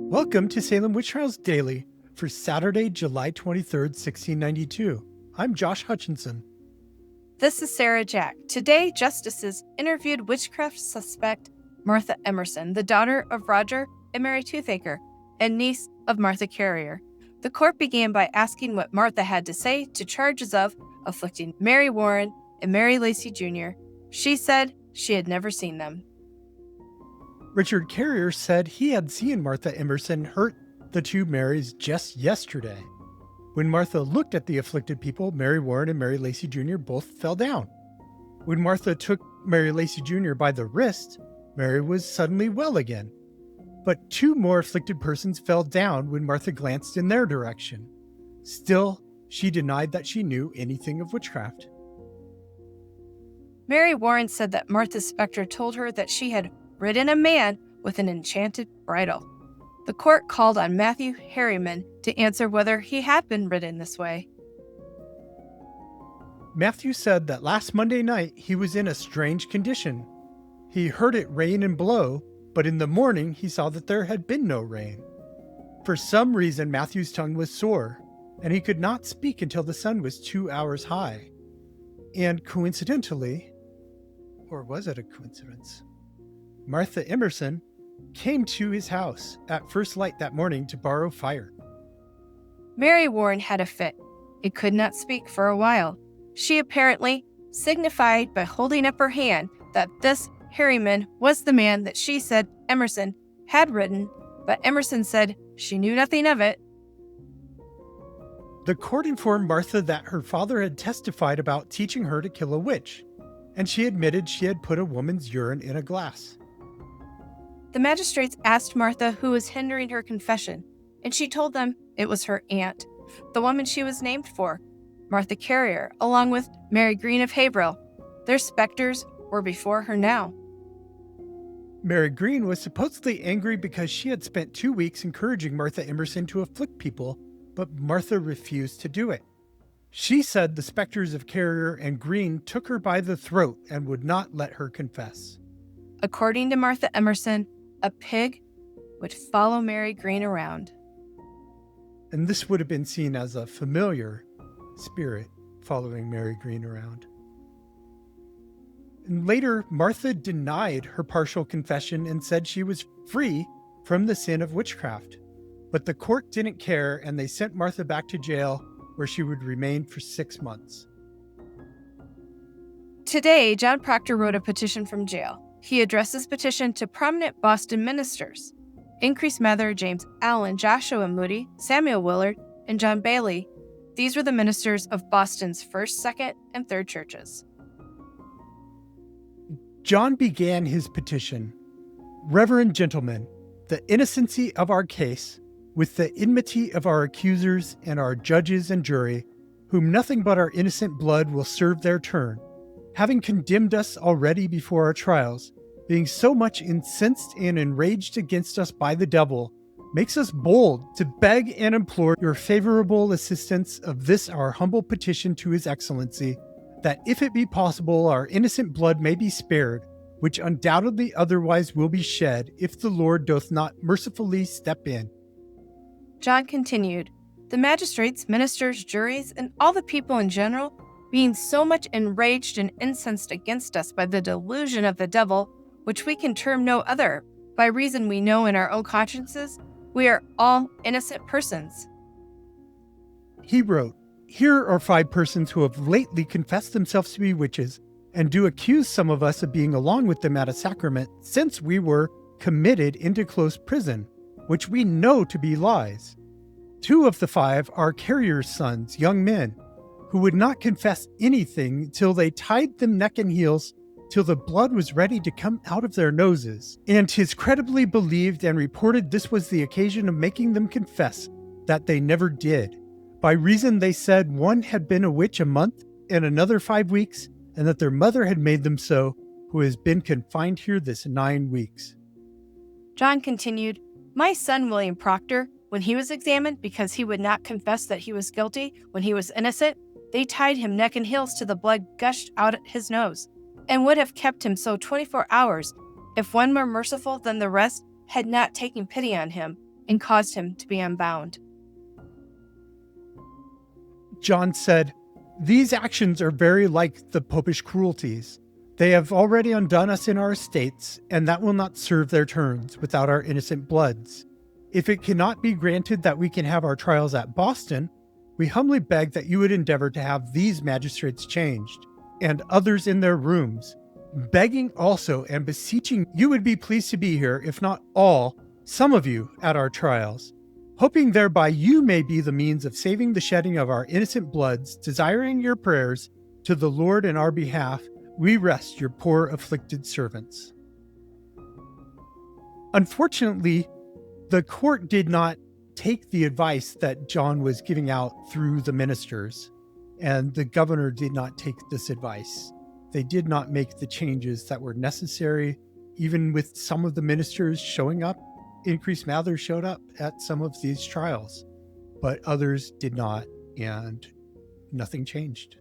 Welcome to Salem Witch Trials Daily for Saturday, July 23rd, 1692. I'm Josh Hutchinson. This is Sarah Jack. Today, justices interviewed witchcraft suspect Martha Emerson, the daughter of Roger and Mary Toothaker and niece of Martha Carrier. The court began by asking what Martha had to say to charges of afflicting Mary Warren and Mary Lacey Jr. She said she had never seen them. Richard Carrier said he had seen Martha Emerson hurt the two Marys just yesterday. When Martha looked at the afflicted people, Mary Warren and Mary Lacey Jr. both fell down. When Martha took Mary Lacey Jr. by the wrist, Mary was suddenly well again. But two more afflicted persons fell down when Martha glanced in their direction. Still, she denied that she knew anything of witchcraft. Mary Warren said that Martha's specter told her that she had ridden a man with an enchanted bridle. The court called on Matthew Herriman to answer whether he had been ridden this way. Matthew said that last Monday night he was in a strange condition. He heard it rain and blow, but in the morning he saw that there had been no rain. For some reason, Matthew's tongue was sore, and he could not speak until the sun was 2 hours high. And coincidentally, or was it a coincidence? Martha Emerson came to his house at first light that morning to borrow fire. Mary Warren had a fit. It could not speak for a while. She apparently signified by holding up her hand that this Herriman was the man that she said Emerson had ridden, but Emerson said she knew nothing of it. The court informed Martha that her father had testified about teaching her to kill a witch, and she admitted she had put a woman's urine in a glass. The magistrates asked Martha who was hindering her confession, and she told them it was her aunt, the woman she was named for, Martha Carrier, along with Mary Green of Haverhill. Their specters were before her now. Mary Green was supposedly angry because she had spent 2 weeks encouraging Martha Emerson to afflict people, but Martha refused to do it. She said the specters of Carrier and Green took her by the throat and would not let her confess. According to Martha Emerson, a pig would follow Mary Green around. And this would have been seen as a familiar spirit following Mary Green around. And later, Martha denied her partial confession and said she was free from the sin of witchcraft. But the court didn't care, and they sent Martha back to jail, where she would remain for 6 months. Today, John Procter wrote a petition from jail. He addressed his petition to prominent Boston ministers: Increase Mather, James Allen, Joshua Moody, Samuel Willard, and John Bailey. These were the ministers of Boston's first, second, and third churches. John began his petition: Reverend gentlemen, the innocency of our case, with the enmity of our accusers and our judges and jury, whom nothing but our innocent blood will serve their turn, having condemned us already before our trials, being so much incensed and enraged against us by the devil, makes us bold to beg and implore your favorable assistance of this our humble petition to his excellency, that if it be possible our innocent blood may be spared, which undoubtedly otherwise will be shed if the Lord doth not mercifully step in. John continued, the magistrates, ministers, juries, and all the people in general, being so much enraged and incensed against us by the delusion of the devil, which we can term no other, by reason we know in our own consciences, we are all innocent persons. He wrote, Here are 5 persons who have lately confessed themselves to be witches, and do accuse some of us of being along with them at a sacrament, since we were committed into close prison, which we know to be lies. 2 of the 5 are Carrier's sons, young men, who would not confess anything till they tied them neck and heels till the blood was ready to come out of their noses. And 'tis credibly believed and reported this was the occasion of making them confess that they never did, by reason they said one had been a witch a month and another 5 weeks, and that their mother had made them so, who has been confined here this 9 weeks. John continued, my son William Procter, when he was examined because he would not confess that he was guilty when he was innocent, they tied him neck and heels till the blood gushed out at his nose, and would have kept him so 24 hours if one more merciful than the rest had not taken pity on him and caused him to be unbound. John said, "These actions are very like the popish cruelties. They have already undone us in our estates, and that will not serve their turns without our innocent bloods. If it cannot be granted that we can have our trials at Boston, we humbly beg that you would endeavor to have these magistrates changed, and others in their rooms, begging also and beseeching you would be pleased to be here, if not all, some of you at our trials, hoping thereby you may be the means of saving the shedding of our innocent bloods, desiring your prayers to the Lord in our behalf, we rest your poor afflicted servants." Unfortunately, the court did not take the advice that John was giving out through the ministers, and the governor did not take this advice. They did not make the changes that were necessary, even with some of the ministers showing up. Increased Mather showed up at some of these trials, but others did not, and nothing changed.